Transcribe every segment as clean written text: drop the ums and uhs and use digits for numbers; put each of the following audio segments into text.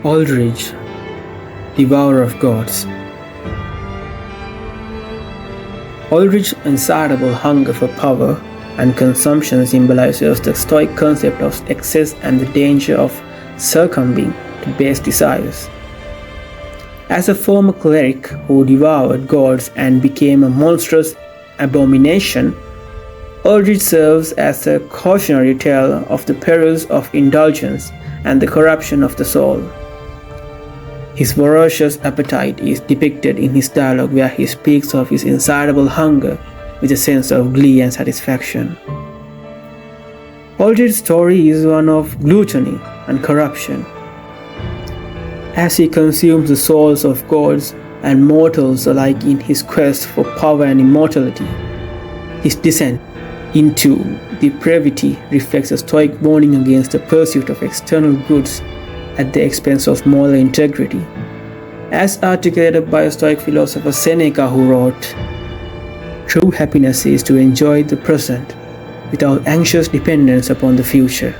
Aldrich, devourer of gods. Aldrich's insatiable hunger for power and consumption symbolizes the Stoic concept of excess and the danger of succumbing to base desires. As a former cleric who devoured gods and became a monstrous abomination, Aldrich serves as a cautionary tale of the perils of indulgence and the corruption of the soul. His voracious appetite is depicted in his dialogue where he speaks of his insatiable hunger with a sense of glee and satisfaction. Aldrich's story is one of gluttony and corruption. As he consumes the souls of gods and mortals alike in his quest for power and immortality, his descent into depravity reflects a Stoic warning against the pursuit of external goods at the expense of moral integrity. As articulated by a Stoic philosopher Seneca, who wrote, "True happiness is to enjoy the present without anxious dependence upon the future."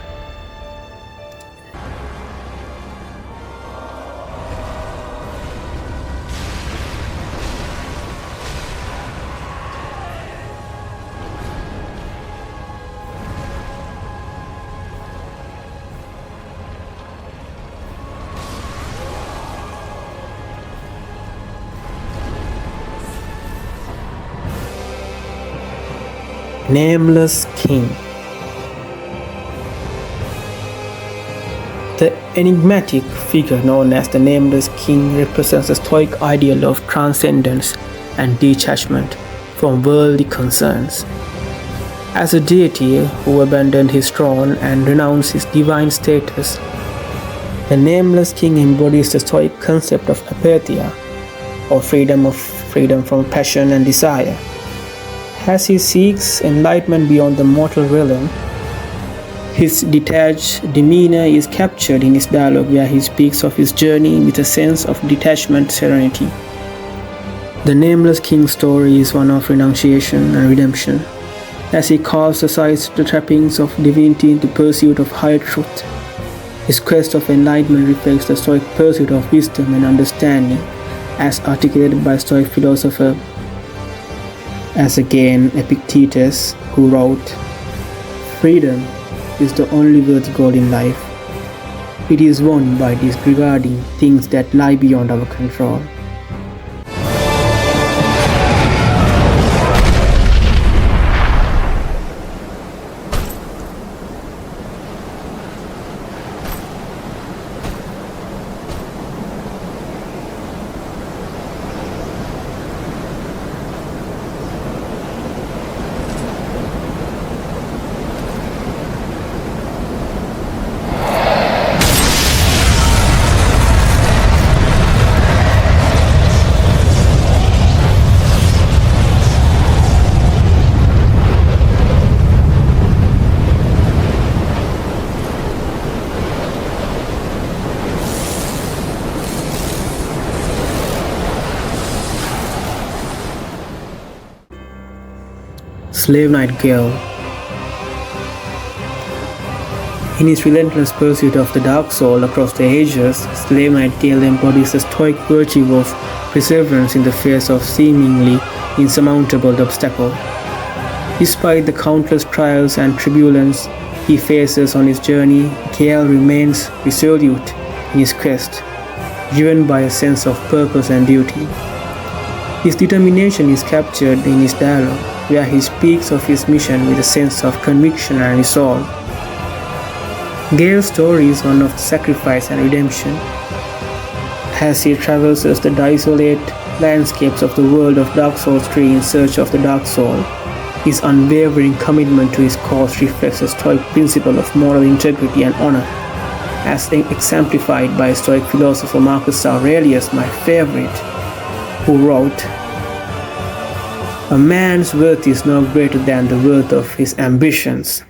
Nameless King. The enigmatic figure known as the Nameless King represents a Stoic ideal of transcendence and detachment from worldly concerns. As a deity who abandoned his throne and renounced his divine status, the Nameless King embodies the Stoic concept of apatheia, or freedom from passion and desire. As he seeks enlightenment beyond the mortal realm, his detached demeanor is captured in his dialogue where he speaks of his journey with a sense of detachment, serenity. The Nameless King's story is one of renunciation and redemption, as he casts aside the trappings of divinity in the pursuit of higher truth. His quest of enlightenment reflects the Stoic pursuit of wisdom and understanding, as articulated by Stoic philosopher as again Epictetus, who wrote, "Freedom is the only worthy goal in life. It is won by disregarding things that lie beyond our control." Slave Knight Gale. In his relentless pursuit of the dark soul across the ages, Slave Knight Gale embodies the Stoic virtue of perseverance in the face of seemingly insurmountable obstacles. Despite the countless trials and tribulations he faces on his journey, Gale remains resolute in his quest, driven by a sense of purpose and duty. His determination is captured in his dialogue, where he speaks of his mission with a sense of conviction and resolve. Gale's story is one of sacrifice and redemption. As he traverses the desolate landscapes of the world of Dark Souls 3 in search of the Dark Soul, his unwavering commitment to his cause reflects a Stoic principle of moral integrity and honor, as exemplified by Stoic philosopher Marcus Aurelius, my favorite, who wrote, "A man's worth is no greater than the worth of his ambitions."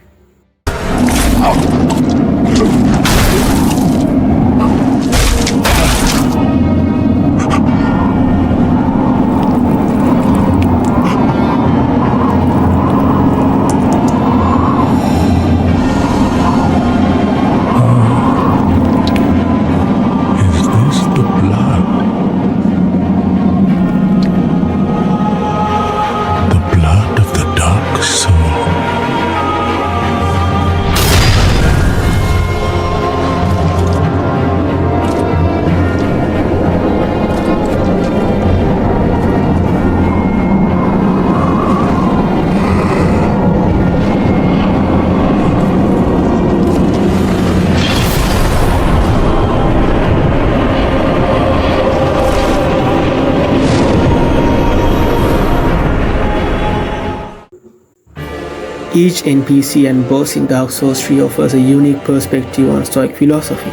Each NPC and boss in Dark Souls 3 offers a unique perspective on Stoic philosophy,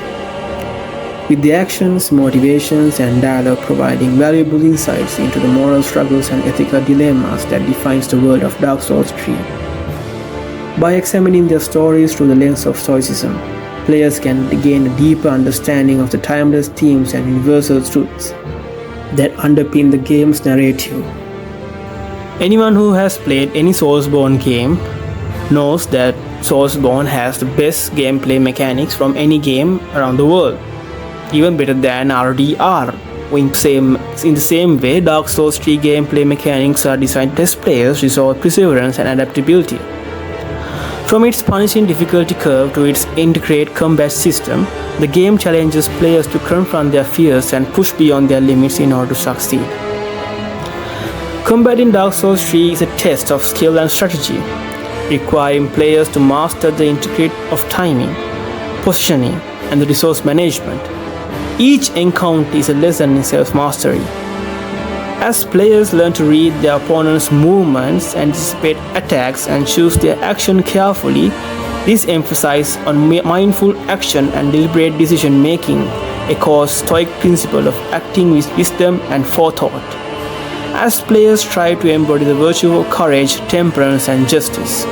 with the actions, motivations, and dialogue providing valuable insights into the moral struggles and ethical dilemmas that defines the world of Dark Souls 3. By examining their stories through the lens of Stoicism, players can gain a deeper understanding of the timeless themes and universal truths that underpin the game's narrative. Anyone who has played any Soulsborne game knows that Soulsborne has the best gameplay mechanics from any game around the world, even better than RDR. In the same way, Dark Souls 3 gameplay mechanics are designed to test players' resolve, perseverance, and adaptability. From its punishing difficulty curve to its intricate combat system, the game challenges players to confront their fears and push beyond their limits in order to succeed. Combat in Dark Souls 3 is a test of skill and strategy, requiring players to master the intricate of timing, positioning, and the resource management. Each encounter is a lesson in self-mastery. As players learn to read their opponent's movements, anticipate attacks, and choose their action carefully, this emphasizes on mindful action and deliberate decision-making, a core Stoic principle of acting with wisdom and forethought, as players strive to embody the virtue of courage, temperance, and justice.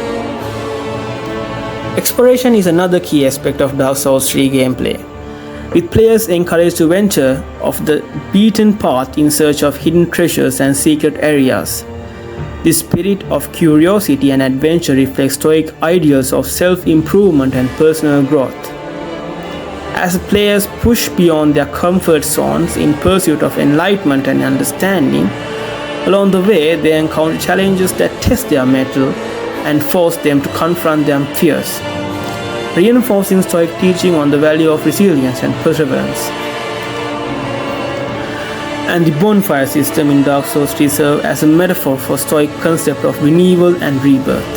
Exploration is another key aspect of Dark Souls 3 gameplay, with players encouraged to venture off the beaten path in search of hidden treasures and secret areas. This spirit of curiosity and adventure reflects Stoic ideals of self-improvement and personal growth. As players push beyond their comfort zones in pursuit of enlightenment and understanding, along the way they encounter challenges that test their mettle and force them to confront their fears, reinforcing Stoic teaching on the value of resilience and perseverance. And the bonfire system in Dark Souls 3 serves as a metaphor for Stoic concept of renewal and rebirth.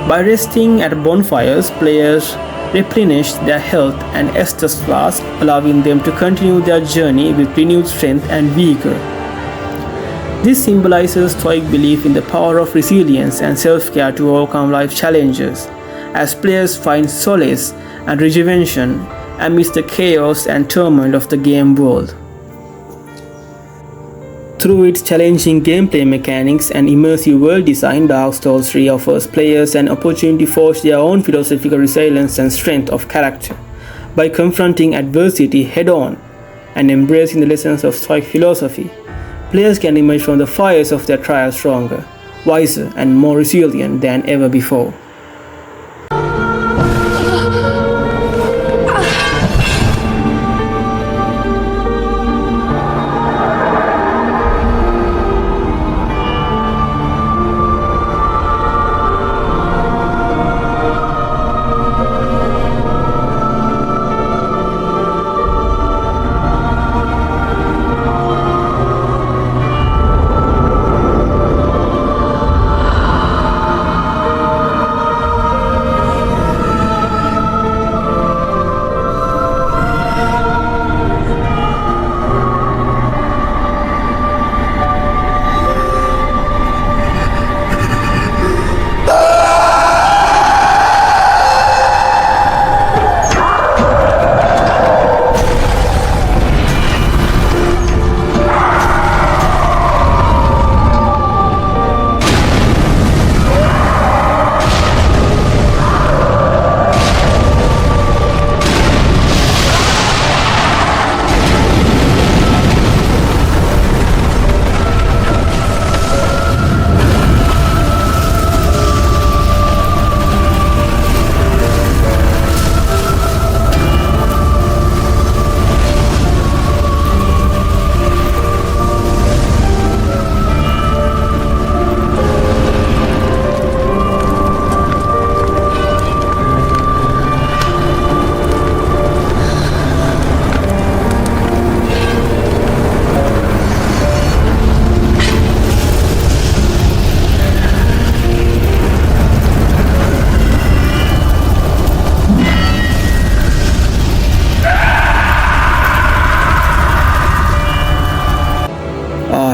By resting at bonfires, players replenish their health and Estus flask, allowing them to continue their journey with renewed strength and vigor. This symbolizes Stoic belief in the power of resilience and self-care to overcome life challenges, as players find solace and rejuvenation amidst the chaos and turmoil of the game world. Through its challenging gameplay mechanics and immersive world design, Dark Souls 3 offers players an opportunity to forge their own philosophical resilience and strength of character. By confronting adversity head-on and embracing the lessons of Stoic philosophy, players can emerge from the fires of their trials stronger, wiser, and more resilient than ever before.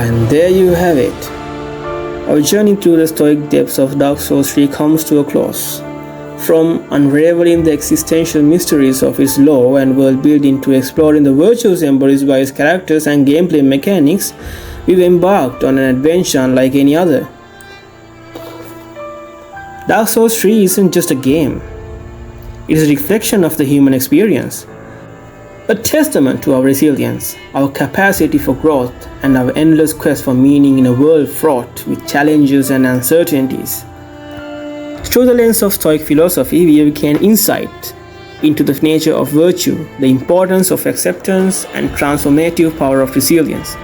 And there you have it. Our journey through the Stoic depths of Dark Souls 3 comes to a close. From unraveling the existential mysteries of its lore and world building to exploring the virtues embodied by its characters and gameplay mechanics, we've embarked on an adventure unlike any other. Dark Souls 3 isn't just a game, it is a reflection of the human experience, a testament to our resilience, our capacity for growth, and our endless quest for meaning in a world fraught with challenges and uncertainties. Through the lens of Stoic philosophy, we gain insight into the nature of virtue, the importance of acceptance, and transformative power of resilience.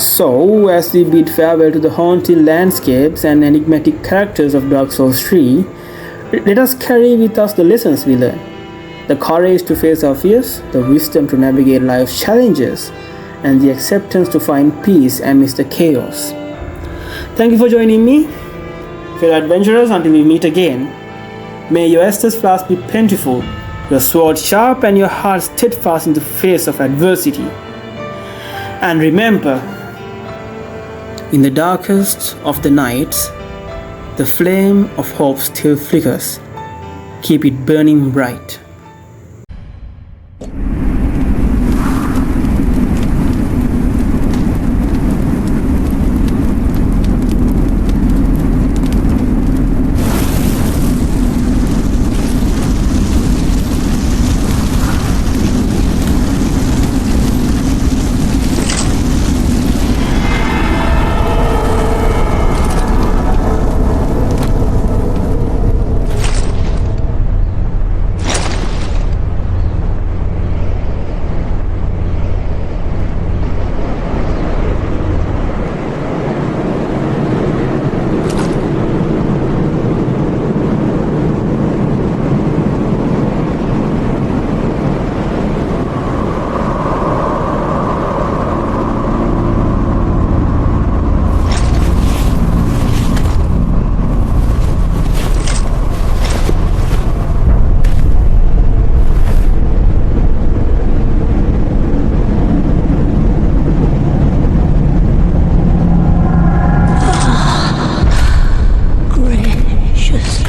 So, as we bid farewell to the haunting landscapes and enigmatic characters of Dark Souls 3, let us carry with us the lessons we learn, the courage to face our fears, the wisdom to navigate life's challenges, and the acceptance to find peace amidst the chaos. Thank you for joining me, fellow adventurers. Until we meet again, may your Estus flask be plentiful, your sword sharp, and your heart steadfast in the face of adversity. And remember, in the darkest of the nights, the flame of hope still flickers. Keep it burning bright. Gracious